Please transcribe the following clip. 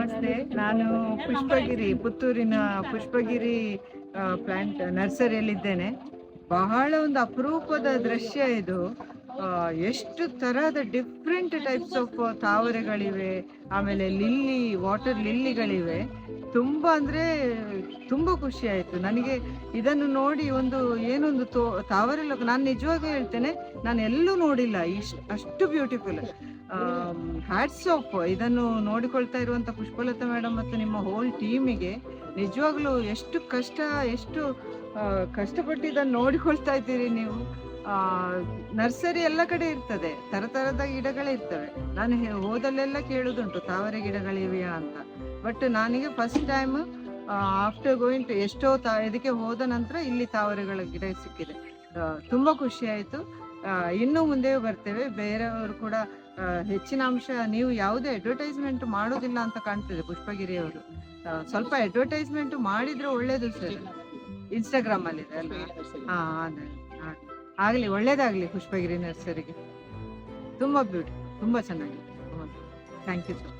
ನಮಸ್ತೆ. ನಾನು ಪುಷ್ಪಗಿರಿ, ಪುತ್ತೂರಿನ ಪುಷ್ಪಗಿರಿ ಪ್ಲಾಂಟ್ ನರ್ಸರಿಯಲ್ಲಿದ್ದೇನೆ. ಬಹಳ ಒಂದು ಅಪರೂಪದ ದೃಶ್ಯ ಇದು. ಎಷ್ಟು ತರಹದ ಡಿಫ್ರೆಂಟ್ ಟೈಪ್ಸ್ ಆಫ್ ತಾವರೆಗಳಿವೆ, ಆಮೇಲೆ ಲಿಲ್ಲಿ, ವಾಟರ್ ಲಿಲ್ಲಿಗಳಿವೆ. ತುಂಬಾ ಅಂದ್ರೆ ತುಂಬಾ ಖುಷಿ ಆಯ್ತು ನನಗೆ ಇದನ್ನು ನೋಡಿ. ಏನೊಂದು ತಾವರೆ ನಾನು ನಿಜವಾಗ್ಲೂ ಹೇಳ್ತೇನೆ, ನಾನು ಎಲ್ಲೂ ನೋಡಿಲ್ಲ ಅಷ್ಟು ಬ್ಯೂಟಿಫುಲ್. ಹ್ಯಾಟ್ಸ್ ಆಫ್ ಇದನ್ನು ನೋಡಿಕೊಳ್ತಾ ಇರುವಂತ ಪುಷ್ಪಲತಾ ಮೇಡಮ್ ಮತ್ತು ನಿಮ್ಮ ಹೋಲ್ ಟೀಮಿಗೆ. ನಿಜವಾಗ್ಲೂ ಎಷ್ಟು ಕಷ್ಟಪಟ್ಟು ಇದನ್ನು ನೋಡಿಕೊಳ್ತಾ ಇದ್ದೀರಿ ನೀವು. ನರ್ಸರಿ ಎಲ್ಲ ಕಡೆ ಇರ್ತದೆ, ತರತರದ ಗಿಡಗಳೇ ಇರ್ತವೆ. ನಾನು ಹೋದಲ್ಲೆಲ್ಲ ಕೇಳುದುಂಟು ತಾವರೆ ಗಿಡಗಳಿವೆಯಾ ಅಂತ. ಬಟ್ ನನಗೆ first time after going to ಎಷ್ಟೋ ಇದಕ್ಕೆ ಹೋದ ನಂತರ ಇಲ್ಲಿ ತಾವರೆಗಳ ಗಿಡ ಸಿಕ್ಕಿದೆ. ತುಂಬಾ ಖುಷಿ ಆಯ್ತು. ಇನ್ನು ಮುಂದೆ ಬರ್ತೇವೆ. ಬೇರೆಯವರು ಕೂಡ ಹೆಚ್ಚಿನ ಅಂಶ ನೀವು ಯಾವುದೇ ಅಡ್ವರ್ಟೈಸ್ಮೆಂಟ್ ಮಾಡೋದಿಲ್ಲ ಅಂತ ಕಾಣ್ತದೆ ಪುಷ್ಪಗಿರಿಯವರು. ಸ್ವಲ್ಪ ಅಡ್ವರ್ಟೈಸ್ಮೆಂಟ್ ಮಾಡಿದ್ರೆ ಒಳ್ಳೇದು ಸರ್. ಇನ್ಸ್ಟಾಗ್ರಾಮ್ ಅಲ್ಲಿ ಇದೆ ಅಲ್ವಾ? ಅದೇ ಆಗ್ಲಿ, ಒಳ್ಳೇದಾಗ್ಲಿ ಪುಷ್ಪಗಿರಿ ನರ್ಸರಿಗೆ. ತುಂಬಾ ಬ್ಯೂಟಿ, ತುಂಬಾ ಚೆನ್ನಾಗಿದೆ. Thank you sir.